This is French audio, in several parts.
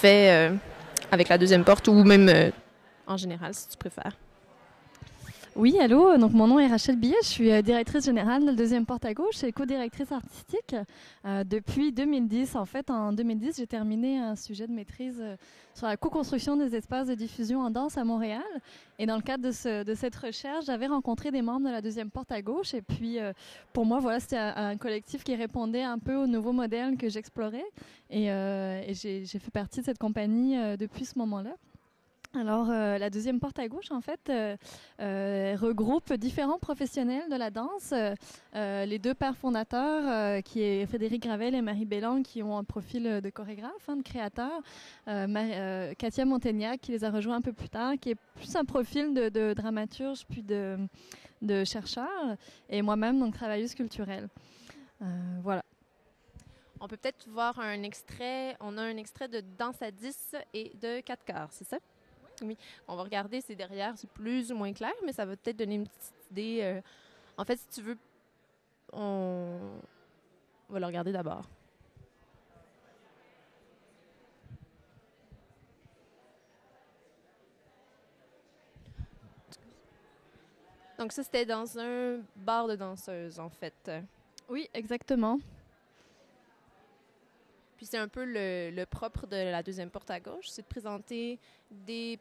fait avec la deuxième porte ou même en général, si tu préfères. Oui, allô, donc mon nom est Rachel Billet, je suis directrice générale de la deuxième porte à gauche et co-directrice artistique depuis 2010. En fait, en 2010, j'ai terminé un sujet de maîtrise sur la co-construction des espaces de diffusion en danse à Montréal. Et dans le cadre de cette recherche, j'avais rencontré des membres de la deuxième porte à gauche. Et puis, pour moi, voilà, c'était un collectif qui répondait un peu aux nouveaux modèles que j'explorais. Et j'ai fait partie de cette compagnie depuis ce moment-là. Alors, la deuxième porte à gauche, en fait, regroupe différents professionnels de la danse. Les deux pères fondateurs, qui est Frédéric Gravel et Marie Bélan, qui ont un profil de chorégraphe, de créateur. Katia Montaignac, qui les a rejoints un peu plus tard, qui est plus un profil de dramaturge, puis de chercheur. Et moi-même, donc travailleuse culturelle. Voilà. On peut peut-être voir un extrait. On a un extrait de Danse à 10 et de 4 quarts, c'est ça? Oui, on va regarder, c'est derrière, c'est plus ou moins clair, mais ça va peut-être donner une petite idée. En fait, si tu veux, on va le regarder d'abord. Donc ça, c'était dans un bar de danseuses, en fait. Oui, exactement. Puis c'est un peu le propre de la deuxième porte à gauche, c'est de présenter des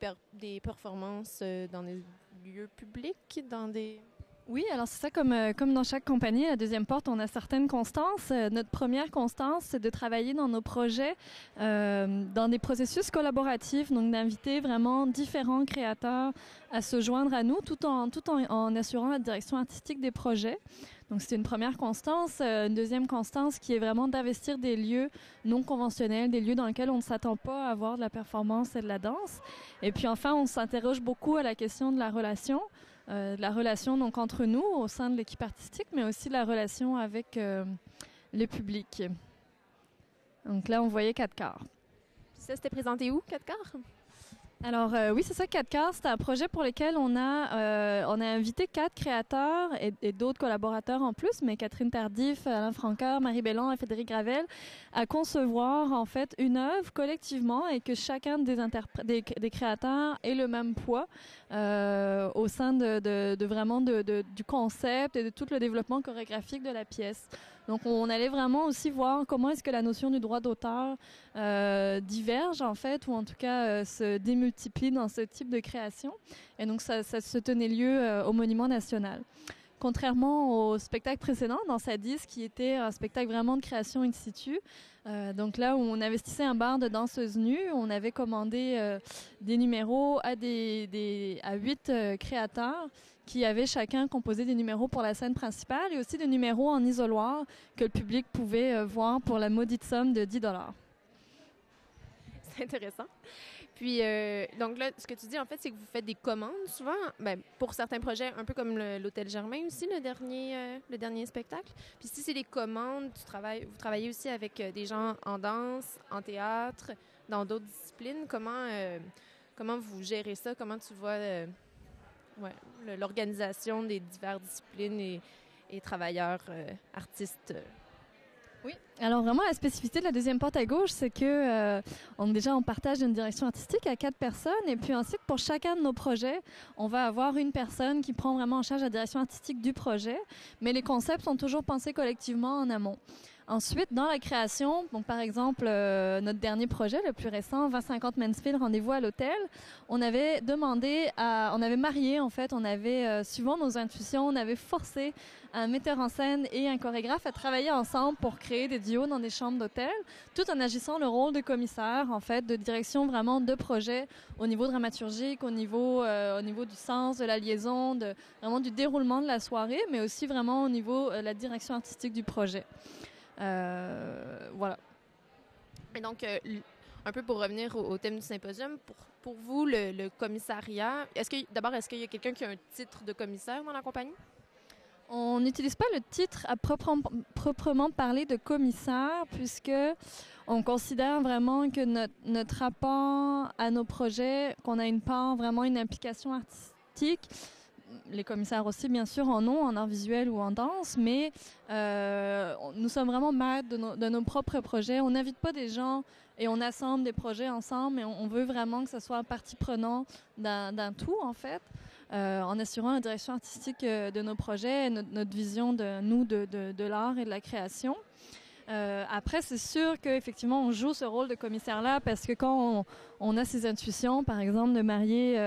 performances dans des lieux publics, dans des... Oui, alors c'est ça, comme dans chaque compagnie, la deuxième porte, on a certaines constances. Notre première constance, c'est de travailler dans nos projets, dans des processus collaboratifs, donc d'inviter vraiment différents créateurs à se joindre à nous, tout en assurant la direction artistique des projets. Donc, c'est une première constance. Une deuxième constance qui est vraiment d'investir des lieux non conventionnels, des lieux dans lesquels on ne s'attend pas à avoir de la performance et de la danse. Et puis, enfin, on s'interroge beaucoup à la question de la relation donc, entre nous, au sein de l'équipe artistique, mais aussi de la relation avec le public. Donc là, on voyait 4 quarts. Ça, c'était présenté où, 4 quarts? Alors oui, c'est ça, 4 quarts. C'est un projet pour lequel on a invité 4 créateurs et d'autres collaborateurs en plus, mais Catherine Tardif, Alain Francoeur, Marie Bélan et Frédéric Gravel, à concevoir en fait une œuvre collectivement et que chacun des créateurs ait le même poids au sein du concept et de tout le développement chorégraphique de la pièce. Donc, on allait vraiment aussi voir comment est-ce que la notion du droit d'auteur diverge, en fait, ou en tout cas se démultiplie dans ce type de création. Et donc, ça se tenait lieu au Monument national. Contrairement au spectacle précédent, dans Sadis, qui était un spectacle vraiment de création in situ, donc là où on investissait un bar de danseuses nues, on avait commandé des numéros à 8 créateurs qui avaient chacun composé des numéros pour la scène principale et aussi des numéros en isoloir que le public pouvait voir pour la maudite somme de 10 $. C'est intéressant. Puis, donc là, ce que tu dis, en fait, c'est que vous faites des commandes souvent, pour certains projets, un peu comme l'Hôtel Germain aussi, le dernier spectacle. Puis si c'est des commandes, vous travaillez aussi avec des gens en danse, en théâtre, dans d'autres disciplines. Comment vous gérez ça? Comment tu vois l'organisation des diverses disciplines et travailleurs, artistes? Oui, alors vraiment la spécificité de la deuxième porte à gauche, c'est que on partage une direction artistique à 4 personnes et puis ensuite pour chacun de nos projets, on va avoir une personne qui prend vraiment en charge la direction artistique du projet, mais les concepts sont toujours pensés collectivement en amont. Ensuite, dans la création, donc par exemple, notre dernier projet, le plus récent, 2050 Mansfield, Rendez-vous à l'hôtel, on avait marié, en fait, suivant nos intuitions, on avait forcé un metteur en scène et un chorégraphe à travailler ensemble pour créer des duos dans des chambres d'hôtel, tout en agissant le rôle de commissaire, en fait, de direction vraiment de projet au niveau dramaturgique, au niveau du sens, de la liaison, vraiment du déroulement de la soirée, mais aussi vraiment au niveau de la direction artistique du projet. Voilà. Et donc, un peu pour revenir au thème du symposium, pour vous, le commissariat, est-ce qu'il y a quelqu'un qui a un titre de commissaire dans la compagnie? On n'utilise pas le titre à proprement parler de commissaire, puisque on considère vraiment que notre rapport à nos projets, qu'on a une implication artistique. Les commissaires aussi, bien sûr, en ont, en art visuel ou en danse, mais nous sommes vraiment maîtres de nos propres projets. On n'invite pas des gens et on assemble des projets ensemble, mais on veut vraiment que ce soit partie prenante d'un tout, en fait, en assurant la direction artistique de nos projets, notre vision de l'art et de la création. Après, c'est sûr qu'effectivement, on joue ce rôle de commissaire-là parce que quand on a ces intuitions, par exemple, de marier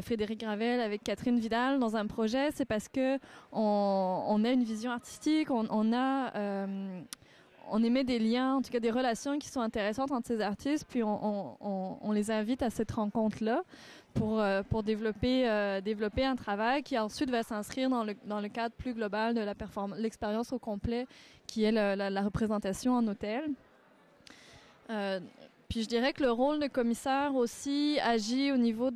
Frédéric Gravel avec Catherine Vidal dans un projet, c'est parce que on a une vision artistique, on émet des liens, en tout cas des relations qui sont intéressantes entre ces artistes, puis on les invite à cette rencontre-là pour développer un travail qui ensuite va s'inscrire dans le cadre plus global de l'expérience au complet, qui est la représentation en hôtel. Puis je dirais que le rôle de commissaire aussi agit au niveau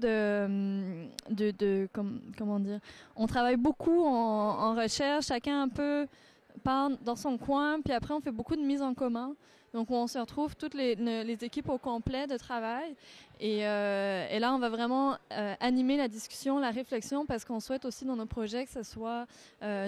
comment dire, on travaille beaucoup en recherche, chacun un peu part dans son coin, puis après on fait beaucoup de mise en commun. Donc on se retrouve toutes les équipes au complet de travail et là on va vraiment animer la discussion, la réflexion, parce qu'on souhaite aussi dans nos projets que ça soit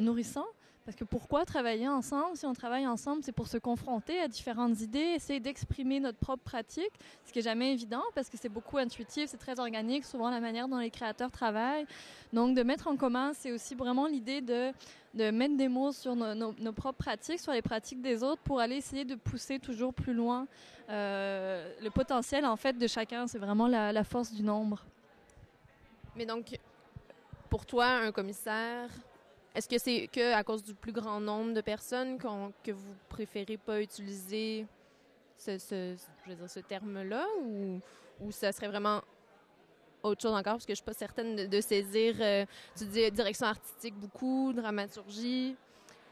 nourrissant. Parce que pourquoi travailler ensemble? Si on travaille ensemble, c'est pour se confronter à différentes idées, essayer d'exprimer notre propre pratique, ce qui n'est jamais évident parce que c'est beaucoup intuitif, c'est très organique, souvent la manière dont les créateurs travaillent. Donc de mettre en commun, c'est aussi vraiment l'idée de mettre des mots sur nos propres pratiques, sur les pratiques des autres, pour aller essayer de pousser toujours plus loin le potentiel en fait de chacun. C'est vraiment la force du nombre. Mais donc, pour toi, un commissaire, est-ce que c'est qu'à cause du plus grand nombre de personnes que vous préférez pas utiliser ce terme-là, ou ça serait vraiment autre chose encore? Parce que je suis pas certaine de saisir, tu dis direction artistique beaucoup, dramaturgie,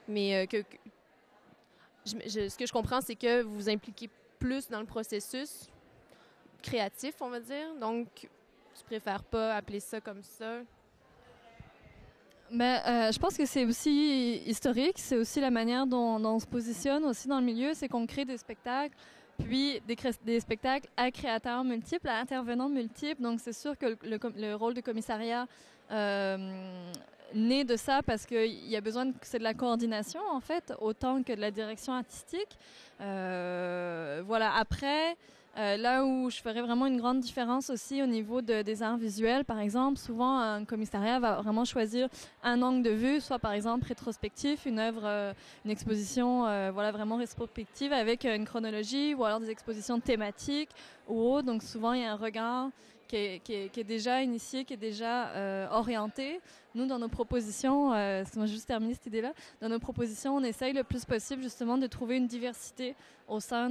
mais ce que je comprends, c'est que vous vous impliquez plus dans le processus créatif, on va dire. Donc, tu préfères pas appeler ça comme ça? Je pense que c'est aussi historique, c'est aussi la manière dont on se positionne aussi dans le milieu, c'est qu'on crée des spectacles, puis des spectacles à créateurs multiples, à intervenants multiples. Donc c'est sûr que le rôle de commissariat naît de ça parce qu'il y a besoin c'est de la coordination en fait, autant que de la direction artistique. Voilà. Après, là où je ferais vraiment une grande différence aussi au niveau des arts visuels, par exemple, souvent un commissariat va vraiment choisir un angle de vue, soit par exemple rétrospectif, une œuvre, une exposition voilà, vraiment rétrospective avec une chronologie, ou alors des expositions thématiques ou autres. Donc souvent il y a un regard qui est déjà initié, qui est déjà orienté. Nous, dans nos propositions, moi j'ai juste terminé cette idée-là, dans nos propositions, on essaye le plus possible justement de trouver une diversité au sein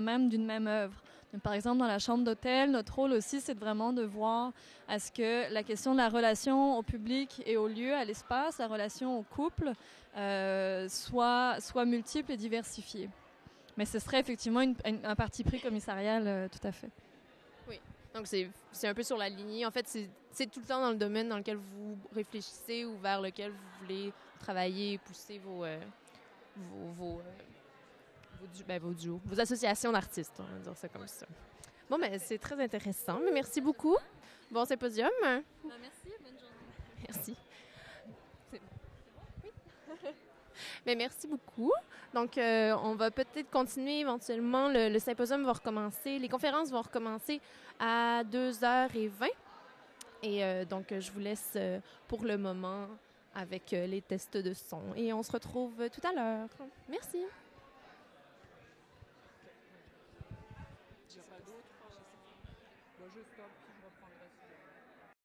même d'une même œuvre. Donc, par exemple, dans la chambre d'hôtel, notre rôle aussi, c'est vraiment de voir à ce que la question de la relation au public et au lieu, à l'espace, la relation au couple, soit multiple et diversifiée. Mais ce serait effectivement un parti pris commissarial, tout à fait. Oui. Donc, c'est un peu sur la lignée. En fait, c'est tout le temps dans le domaine dans lequel vous réfléchissez ou vers lequel vous voulez travailler et pousser vos duos, vos associations d'artistes, on va dire ça comme ça. Bon, c'est très intéressant. Mais merci beaucoup. Bon symposium. Merci, bonne journée. Merci. C'est bon? Oui. Mais merci beaucoup. Donc, on va peut-être continuer éventuellement. Le symposium va recommencer. Les conférences vont recommencer à 2h20. Et donc, je vous laisse pour le moment avec les tests de son. Et on se retrouve tout à l'heure. Merci. Je sais pas d'autres. Je sais pas. Je stop, je reprends.